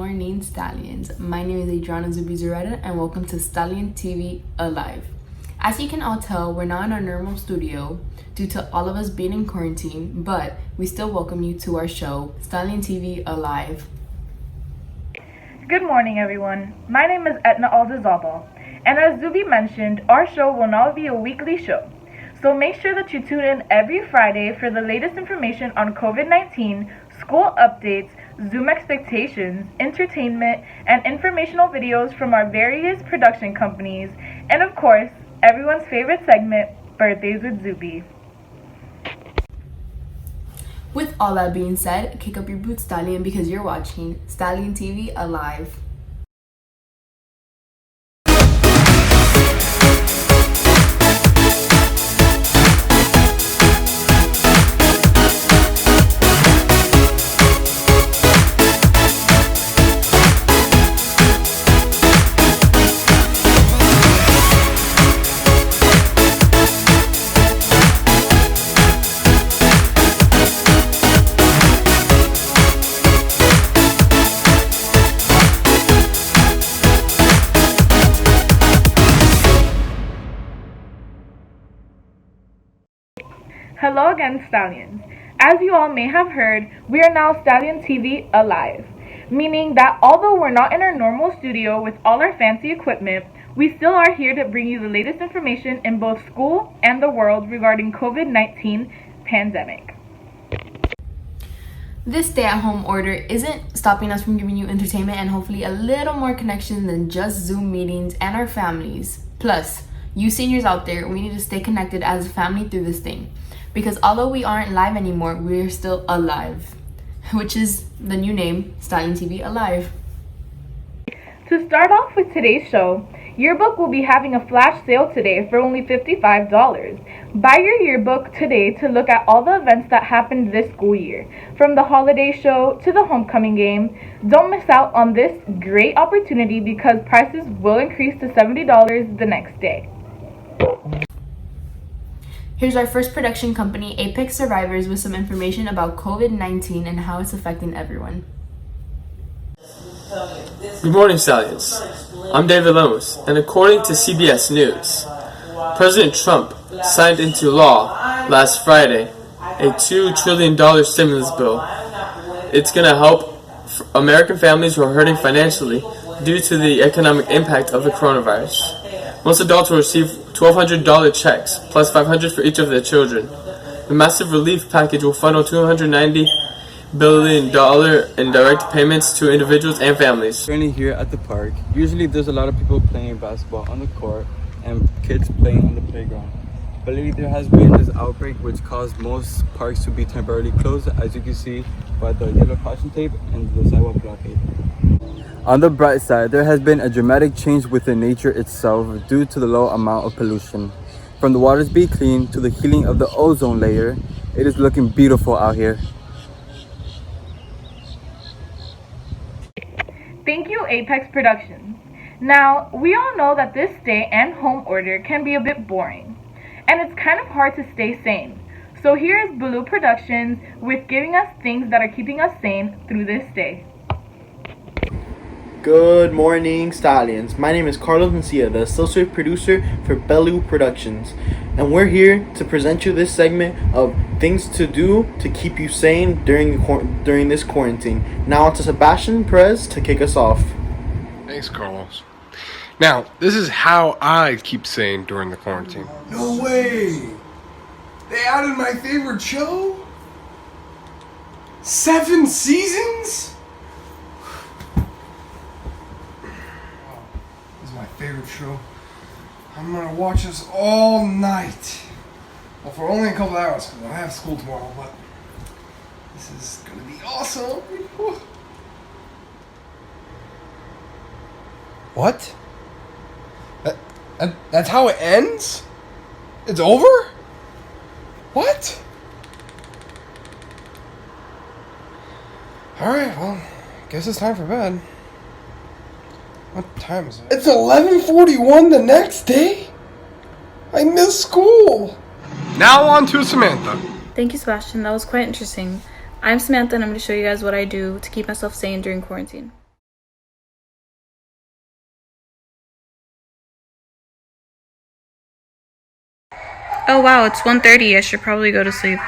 morning, Stallions. My name is Adriana Zubizarreta and welcome to Stallion TV Alive. As you can all tell, we're not in our normal studio due to all of us being in quarantine, but we still welcome you to our show, Stallion TV Alive. Good morning, everyone. My name is Etna Aldazabal, and as Zubi mentioned, our show will now be a weekly show. So make sure that you tune in every Friday for the latest information on COVID-19, school updates, Zoom expectations, entertainment, and informational videos from our various production companies, and of course, everyone's favorite segment, Birthdays with Zubi. With all that being said, kick up your boots, Stallion, because you're watching Stallion TV Alive. Hello again, Stallions. As you all may have heard, we are now Stallion TV Alive, meaning that although we're not in our normal studio with all our fancy equipment, we still are here to bring you the latest information in both school and the world regarding COVID-19 pandemic. This stay-at-home order isn't stopping us from giving you entertainment and hopefully a little more connection than just Zoom meetings and our families. Plus, you seniors out there, we need to stay connected as a family through this thing. Because although we aren't live anymore, we're still alive, which is the new name, Stallion TV Alive. To start off with today's show, Yearbook will be having a flash sale today for only $55. Buy your yearbook today to look at all the events that happened this school year, from the holiday show to the homecoming game. Don't miss out on this great opportunity because prices will increase to $70 the next day. Here's our first production company, Apex Survivors, with some information about COVID-19 and how it's affecting everyone. Good morning, Stallions. I'm David Lemos, and according to CBS News, President Trump signed into law last Friday a $2 trillion stimulus bill. It's going to help American families who are hurting financially due to the economic impact of the coronavirus. Most adults will receive $1,200 checks, plus $500 for each of their children. The massive relief package will funnel $290 billion in direct payments to individuals and families. Currently here at the park, usually there's a lot of people playing basketball on the court and kids playing on the playground. But lately there has been this outbreak which caused most parks to be temporarily closed, as you can see by the yellow caution tape and the sidewalk blockade. On the bright side, there has been a dramatic change within nature itself due to the low amount of pollution. From the waters being clean to the healing of the ozone layer, it is looking beautiful out here. Thank you, Apex Productions. Now, we all know that this stay and home order can be a bit boring, and it's kind of hard to stay sane. So here is Blue Productions with giving us things that are keeping us sane through this stay. Good morning, Stallions. My name is Carlos Mencia, the associate producer for Belu Productions, and we're here to present you this segment of things to do to keep you sane during this quarantine. Now on to Sebastian Perez to kick us off. Thanks, Carlos. Now, this is how I keep sane during the quarantine. No way! They added my favorite show? 7 seasons? My favorite show. I'm gonna watch this all night. Well, for only a couple hours because I have school tomorrow, but this is gonna be awesome. What? That's how it ends? It's over? What? Alright, well, guess it's time for bed. What time is it? It's 11:41 the next day? I missed school! Now on to Samantha. Thank you, Sebastian. That was quite interesting. I'm Samantha and I'm going to show you guys what I do to keep myself sane during quarantine. Oh wow, it's 1:30. I should probably go to sleep.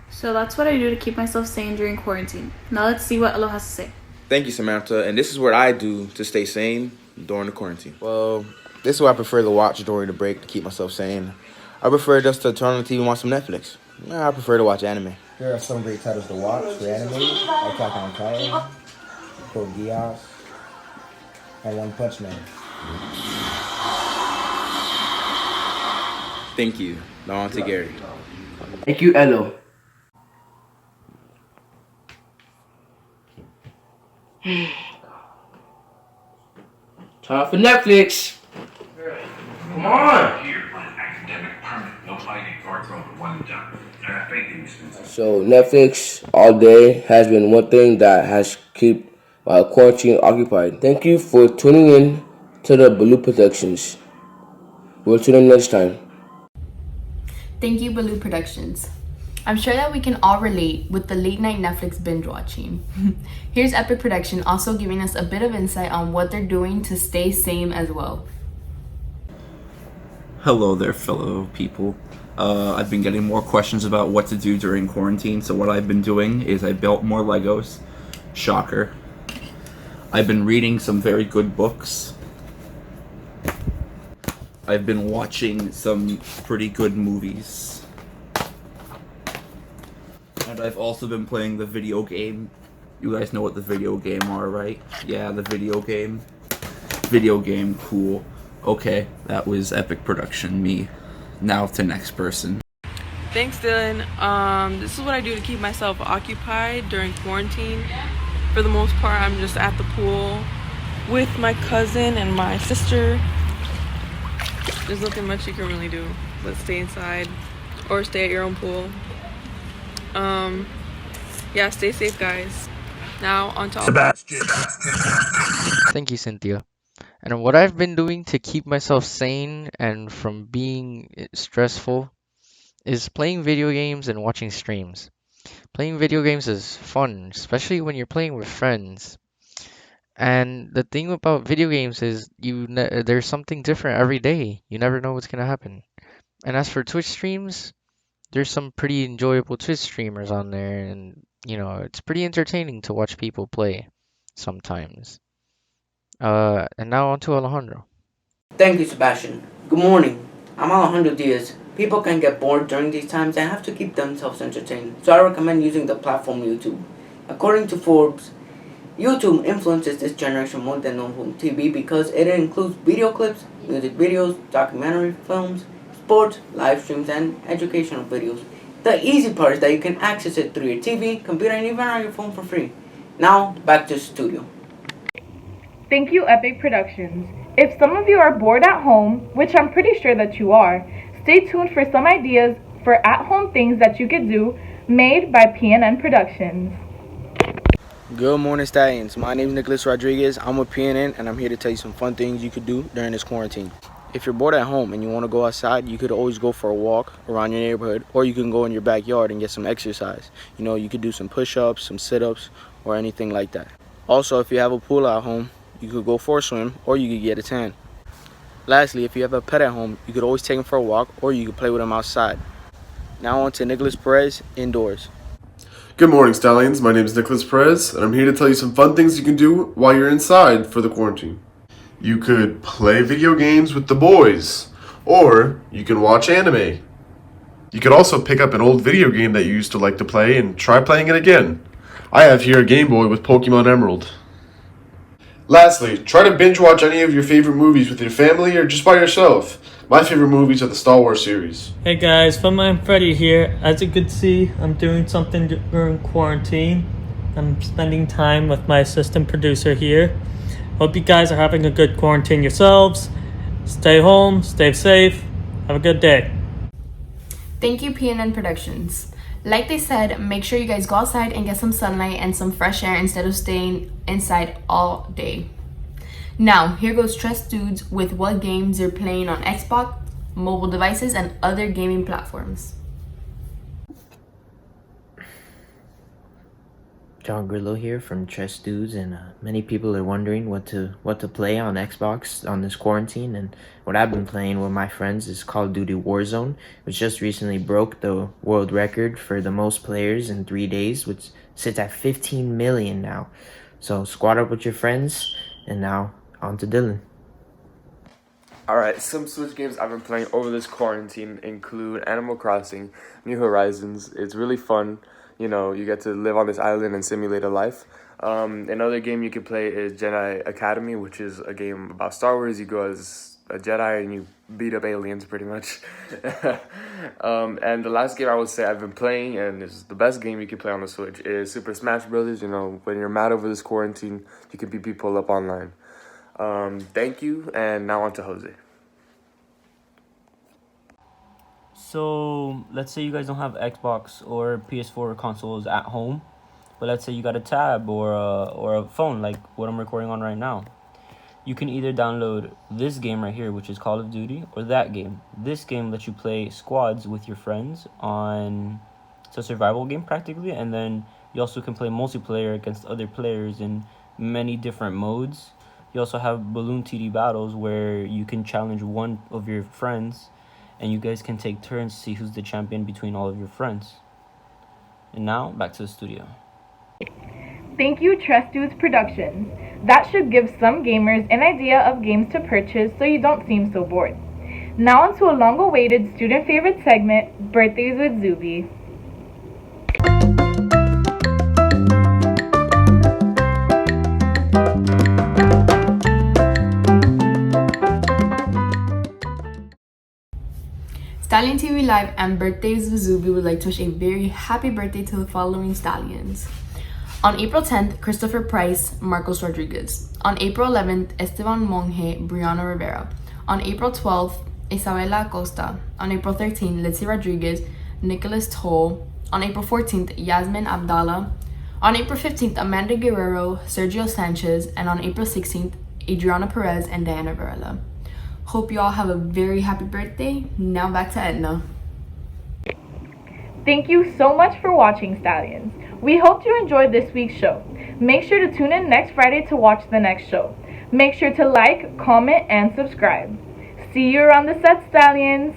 So that's what I do to keep myself sane during quarantine. Now let's see what Elo has to say. Thank you, Samantha. And this is what I do to stay sane during the quarantine. Well, this is what I prefer to watch during the break to keep myself sane. I prefer just to turn on the TV and watch some Netflix. I prefer to watch anime. There are some great titles to watch for anime. Attack on Titan, Code Geass, and One Punch Man. Thank you, Laurenti Gary. Thank you, Elo. Time for Netflix. Come on. So Netflix all day has been one thing that has kept my quarantine occupied. Thank you for tuning in to the Baloo Productions. We'll tune in next time. Thank you, Baloo Productions. I'm sure that we can all relate with the late night Netflix binge watching. Here's Epic Production also giving us a bit of insight on what they're doing to stay sane as well. Hello there, fellow people. I've been getting more questions about what to do during quarantine, so what I've been doing is I built more Legos. Shocker. I've been reading some very good books. I've been watching some pretty good movies. And I've also been playing the video game. You guys know what the video game are, right? Yeah, the video game. Video game, cool. Okay, that was Epic Production, me. Now to next person. Thanks, Dylan. This is what I do to keep myself occupied during quarantine. For the most part, I'm just at the pool with my cousin and my sister. There's nothing much you can really do but stay inside or stay at your own pool. Yeah, stay safe, guys. Now on to Sebastian. Thank you, Cynthia. And what I've been doing to keep myself sane and from being stressful is playing video games and watching streams. Playing video games is fun, especially when you're playing with friends. And the thing about video games is there's something different every day. You never know what's gonna happen. And as for Twitch streams, there's some pretty enjoyable Twitch streamers on there, and it's pretty entertaining to watch people play sometimes. And now on to Alejandro. Thank you, Sebastian. Good morning. I'm Alejandro Diaz. People can get bored during these times and have to keep themselves entertained, so I recommend using the platform YouTube. According to Forbes, YouTube influences this generation more than normal TV because it includes video clips, music videos, documentary films, sports, live streams, and educational videos. The easy part is that you can access it through your TV, computer, and even on your phone for free. Now, back to the studio. Thank you, Epic Productions. If some of you are bored at home, which I'm pretty sure that you are, stay tuned for some ideas for at-home things that you could do made by PNN Productions. Good morning, Stallions. My name is Nicholas Rodriguez. I'm with PNN, and I'm here to tell you some fun things you could do during this quarantine. If you're bored at home and you want to go outside, you could always go for a walk around your neighborhood, or you can go in your backyard and get some exercise. You could do some push-ups, some sit-ups, or anything like that. Also, if you have a pool at home, you could go for a swim, or you could get a tan. Lastly, if you have a pet at home, you could always take him for a walk, or you could play with him outside. Now on to Nicholas Perez, indoors. Good morning, Stallions. My name is Nicholas Perez, and I'm here to tell you some fun things you can do while you're inside for the quarantine. You could play video games with the boys, or you can watch anime. You could also pick up an old video game that you used to like to play and try playing it again. I have here a Game Boy with Pokemon Emerald. Lastly, try to binge watch any of your favorite movies with your family or just by yourself. My favorite movies are the Star Wars series. Hey guys, Funman Freddy here. As you can see, I'm doing something during quarantine. I'm spending time with my assistant producer here. Hope you guys are having a good quarantine yourselves. Stay home, stay safe. Have a good day. Thank you, PNN Productions. Like they said, make sure you guys go outside and get some sunlight and some fresh air instead of staying inside all day. Now, here goes Stress Dudes with what games they're playing on Xbox, mobile devices, and other gaming platforms. John Grillo here from Chess Dudes, and many people are wondering what to play on Xbox on this quarantine. And what I've been playing with my friends is Call of Duty Warzone, which just recently broke the world record for the most players in 3 days, which sits at 15 million now. So squad up with your friends, and now on to Dylan. Alright, some Switch games I've been playing over this quarantine include Animal Crossing, New Horizons. It's really fun. You know, you get to live on this island and simulate a life. Another game you can play is Jedi Academy, which is a game about Star Wars. You go as a Jedi and you beat up aliens pretty much. And the last game I would say I've been playing, and is the best game you can play on the Switch, is Super Smash Brothers. You know, when you're mad over this quarantine, you can beat people up online. Thank you, and now on to Jose. So let's say you guys don't have Xbox or PS4 consoles at home, but let's say you got a tab or a phone like what I'm recording on right now. You can either download this game right here, which is Call of Duty, or that game. This game lets you play squads with your friends on, it's a survival game practically, and then you also can play multiplayer against other players in many different modes. You also have Balloon TD battles where you can challenge one of your friends, and you guys can take turns to see who's the champion between all of your friends. And now, back to the studio. Thank you, Chess Dudes Productions. That should give some gamers an idea of games to purchase so you don't seem so bored. Now onto a long-awaited student favorite segment, Birthdays with Zuby. Stallion TV Live and Birthdays with Zuby would like to wish a very happy birthday to the following Stallions. On April 10th, Christopher Price, Marcos Rodriguez. On April 11th, Esteban Monge, Brianna Rivera. On April 12th, Isabela Acosta. On April 13th, Litzy Rodriguez, Nicholas Toll. On April 14th, Yasmin Abdallah. On April 15th, Amanda Guerrero, Sergio Sanchez. And on April 16th, Adriana Perez and Diana Varela. Hope you all have a very happy birthday. Now back to Edna. Thank you so much for watching, Stallions. We hope you enjoyed this week's show. Make sure to tune in next Friday to watch the next show. Make sure to like, comment, and subscribe. See you around the set, Stallions!